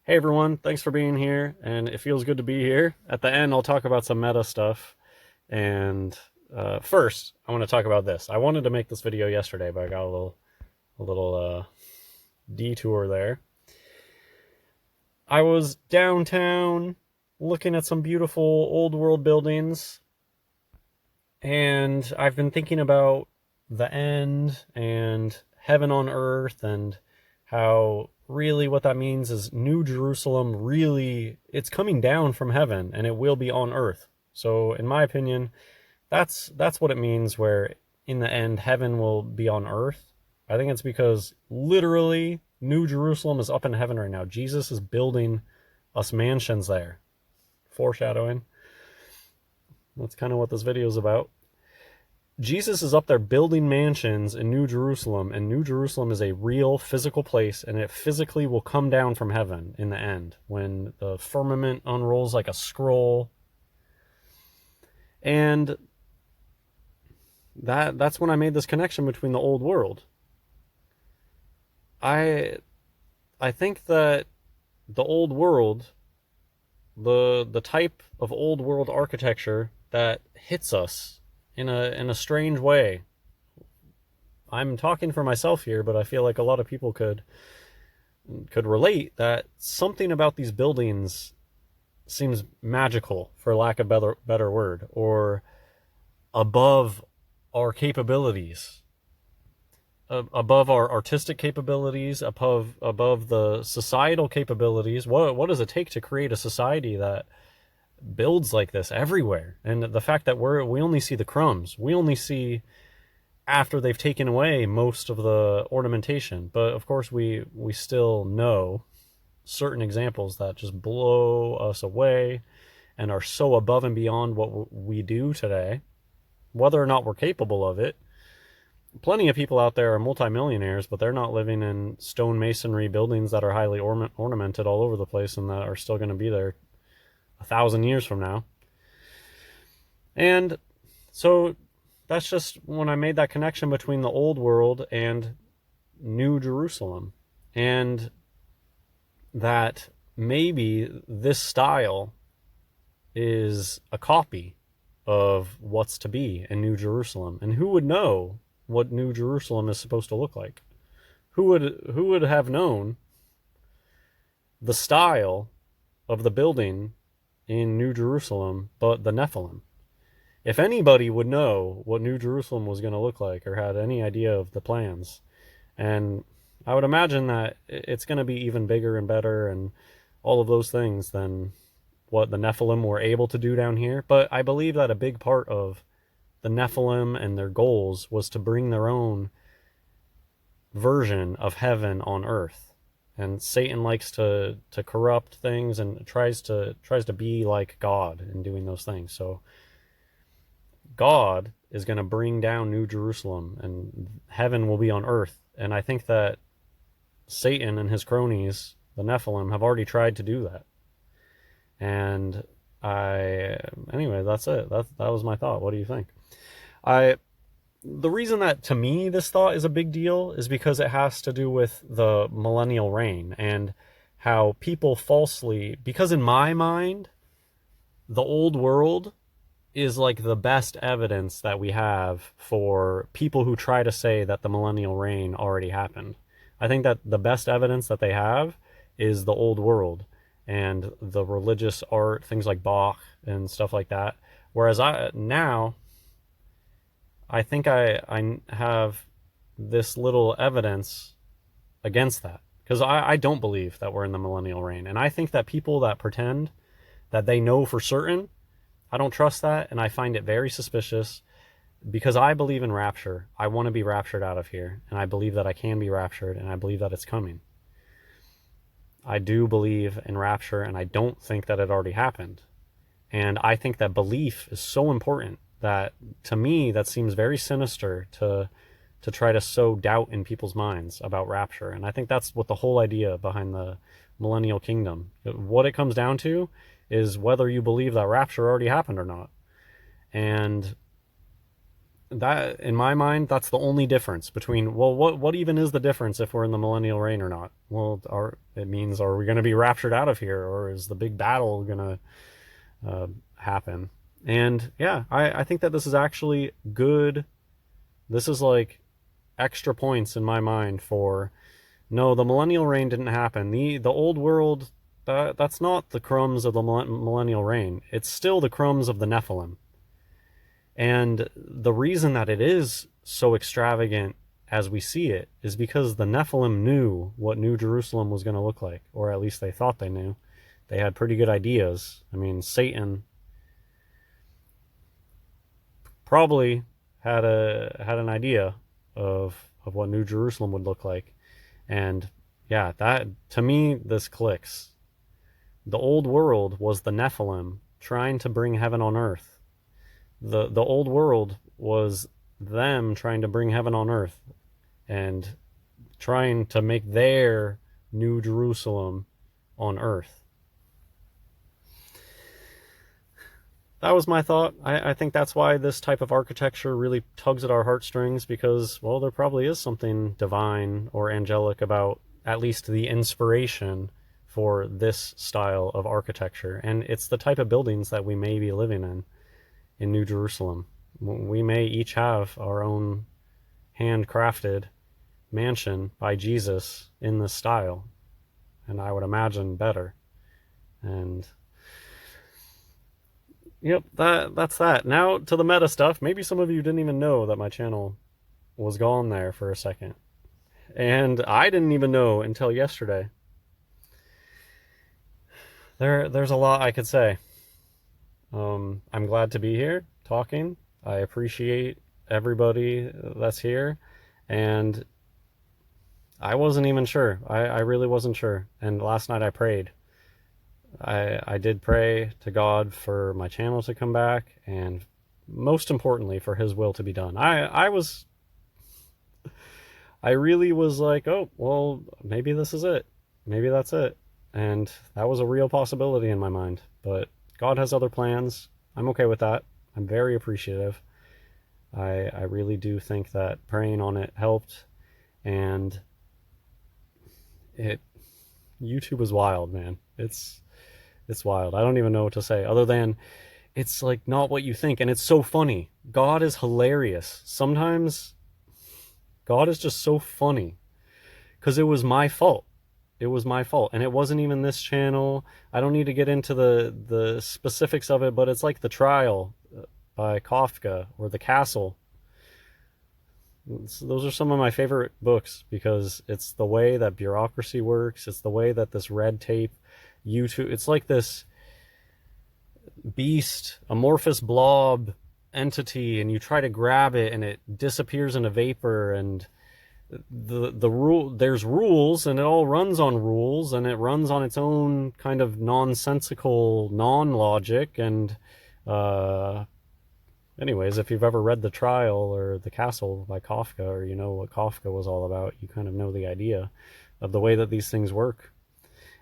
Hey everyone, thanks for being here, and it feels good to be here. At the end, I'll talk about some meta stuff, and first, I want to talk about this. I wanted to make this video yesterday, but I got a little detour there. I was downtown looking at some beautiful old world buildings, and I've been thinking about the end and heaven on earth and how really what that means is New Jerusalem really it's coming down from heaven and it will be on earth. So in my opinion, that's what it means where in the end heaven will be on earth. I think it's because literally New Jerusalem is up in heaven right now. Jesus is building us mansions there. Foreshadowing. That's kind of what this video is about. Jesus is up there building mansions in New Jerusalem, and New Jerusalem is a real physical place, and it physically will come down from heaven in the end when the firmament unrolls like a scroll. And that's when I made this connection between the old world. I I think that the old world, the type of old world architecture that hits us in a strange way. I'm talking for myself here, but I feel like a lot of people could relate that something about these buildings seems magical, for lack of better word, or above our capabilities, above our artistic capabilities, above the societal capabilities. What does it take to create a society that builds like this everywhere? And the fact that we only see the crumbs, we only see after they've taken away most of the ornamentation. But of course, we still know certain examples that just blow us away and are so above and beyond what we do today, whether or not we're capable of it. Plenty of people out there are multimillionaires, but they're not living in stone masonry buildings that are highly ornamented all over the place and that are still going to be there 1,000 years from now. And so that's just when I made that connection between the old world and New Jerusalem. And that maybe this style is a copy of what's to be in New Jerusalem. And who would know what New Jerusalem is supposed to look like? Who would have known the style of the building in New Jerusalem but the Nephilim? If anybody would know what New Jerusalem was going to look like or had any idea of the plans, and I would imagine that it's going to be even bigger and better and all of those things than what the Nephilim were able to do down here. But I believe that a big part of the Nephilim and their goals was to bring their own version of heaven on earth. And Satan likes to corrupt things and tries to be like God in doing those things. So God is going to bring down New Jerusalem and heaven will be on earth. And I think that Satan and his cronies, the Nephilim, have already tried to do that. And anyway, that's it. That was my thought. What do you think? The reason that to me this thought is a big deal is because it has to do with the millennial reign and how people falsely, because in my mind, the old world is like the best evidence that we have for people who try to say that the millennial reign already happened. I think that the best evidence that they have is the old world and the religious art, things like Bach and stuff like that. Whereas I think I have this little evidence against that because I don't believe that we're in the millennial reign. And I think that people that pretend that they know for certain, I don't trust that, and I find it very suspicious because I believe in rapture. I want to be raptured out of here, and I believe that I can be raptured, and I believe that it's coming. I do believe in rapture, and I don't think that it already happened. And I think that belief is so important that, to me, that seems very sinister to try to sow doubt in people's minds about rapture. And I think that's what the whole idea behind the millennial kingdom. What it comes down to is whether you believe that rapture already happened or not. And that, in my mind, that's the only difference between, well, what even is the difference if we're in the millennial reign or not? Well, it means, are we going to be raptured out of here, or is the big battle going to happen? And yeah, I think that this is actually good. This is like extra points in my mind for, no, the millennial reign didn't happen. The old world, that's not the crumbs of the millennial reign. It's still the crumbs of the Nephilim. And the reason that it is so extravagant as we see it is because the Nephilim knew what New Jerusalem was going to look like, or at least they thought they knew. They had pretty good ideas. I mean, Satan probably had an idea of what New Jerusalem would look like. And yeah, that, to me, this clicks. The old world was the Nephilim trying to bring heaven on earth. The old world was them trying to bring heaven on earth and trying to make their New Jerusalem on earth. That was my thought. I think that's why this type of architecture really tugs at our heartstrings, because, well, there probably is something divine or angelic about at least the inspiration for this style of architecture. And it's the type of buildings that we may be living in New Jerusalem. We may each have our own handcrafted mansion by Jesus in this style, and I would imagine better. And yep, that's that. Now to the meta stuff. Maybe some of you didn't even know that my channel was gone there for a second, and I didn't even know until yesterday. There's a lot I could say. I'm glad to be here talking. I appreciate everybody that's here, and I wasn't even sure. I really wasn't sure. And last night I prayed. I did pray to God for my channel to come back, and most importantly for his will to be done. I really was like, oh, well, maybe this is it. Maybe that's it. And that was a real possibility in my mind. But God has other plans. I'm okay with that. I'm very appreciative. I really do think that praying on it helped. And YouTube is wild, man. It's wild. I don't even know what to say other than it's like not what you think. And it's so funny. God is hilarious. Sometimes God is just so funny because it was my fault. It was my fault. And it wasn't even this channel. I don't need to get into the specifics of it, but it's like The Trial by Kafka or The Castle. Those are some of my favorite books because it's the way that bureaucracy works. It's the way that this red tape, YouTube, it's like this beast, amorphous blob entity, and you try to grab it and it disappears in a vapor, and there's rules, and it all runs on rules, and it runs on its own kind of nonsensical non-logic. And anyways, if you've ever read The Trial or The Castle by Kafka, or you know what Kafka was all about, you kind of know the idea of the way that these things work.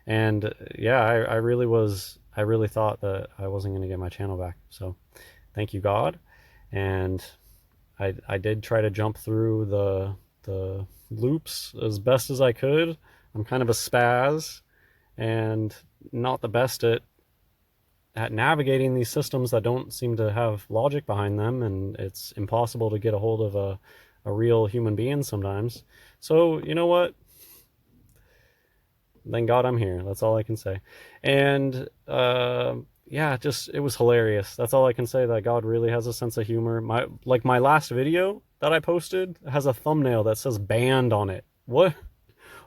And yeah, I really thought that I wasn't going to get my channel back. So thank you, God. And I did try to jump through the loops as best as I could. I'm kind of a spaz and not the best at navigating these systems that don't seem to have logic behind them, and it's impossible to get a hold of a real human being sometimes. So you know what? Thank God I'm here. That's all I can say. And yeah, just it was hilarious. That's all I can say, that God really has a sense of humor. My last video that I posted has a thumbnail that says banned on it. What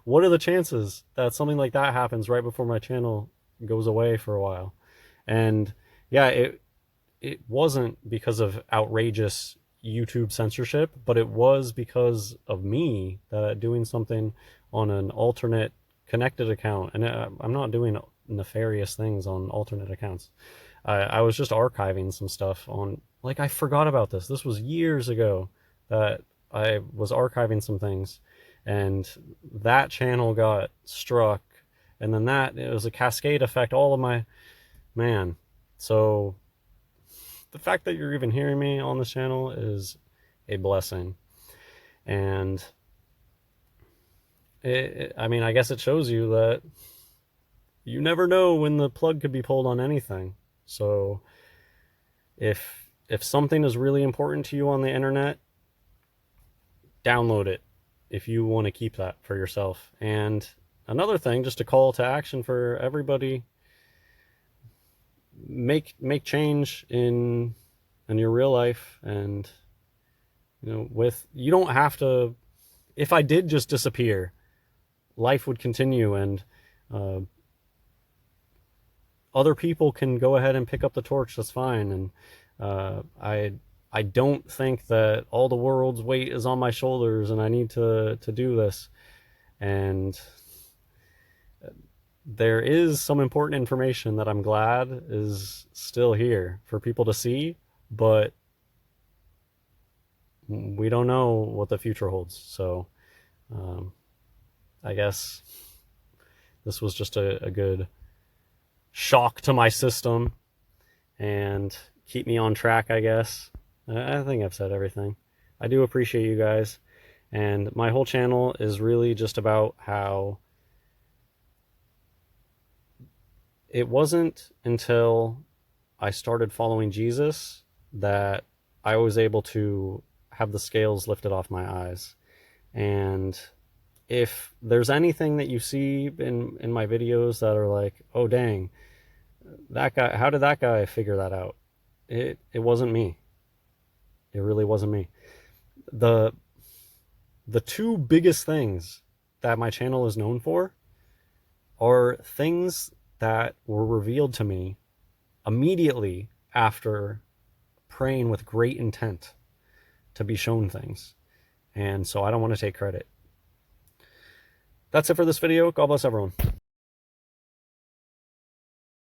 are the chances that something like that happens right before my channel goes away for a while? And yeah, it wasn't because of outrageous YouTube censorship, but it was because of me that doing something on an alternate connected account. And I'm not doing nefarious things on alternate accounts. I was just archiving some stuff on, like, I forgot about this. This was years ago that I was archiving some things, and that channel got struck, and then it was a cascade effect. All of my, man. So the fact that you're even hearing me on this channel is a blessing. And I mean, I guess it shows you that you never know when the plug could be pulled on anything. So if something is really important to you on the internet, download it if you want to keep that for yourself. And another thing, just a call to action for everybody: make change in your real life. And you don't have to. If I did just disappear, life would continue, and other people can go ahead and pick up the torch. That's fine. And I don't think that all the world's weight is on my shoulders and I need to do this. And there is some important information that I'm glad is still here for people to see, but we don't know what the future holds. So I guess this was just a good shock to my system and keep me on track, I guess. I think I've said everything. I do appreciate you guys. And my whole channel is really just about how it wasn't until I started following Jesus that I was able to have the scales lifted off my eyes. And if there's anything that you see in my videos that are like, oh dang, that guy, how did that guy figure that out? It wasn't me. It really wasn't me. The two biggest things that my channel is known for are things that were revealed to me immediately after praying with great intent to be shown things. And so I don't want to take credit. That's it for this video. God bless everyone.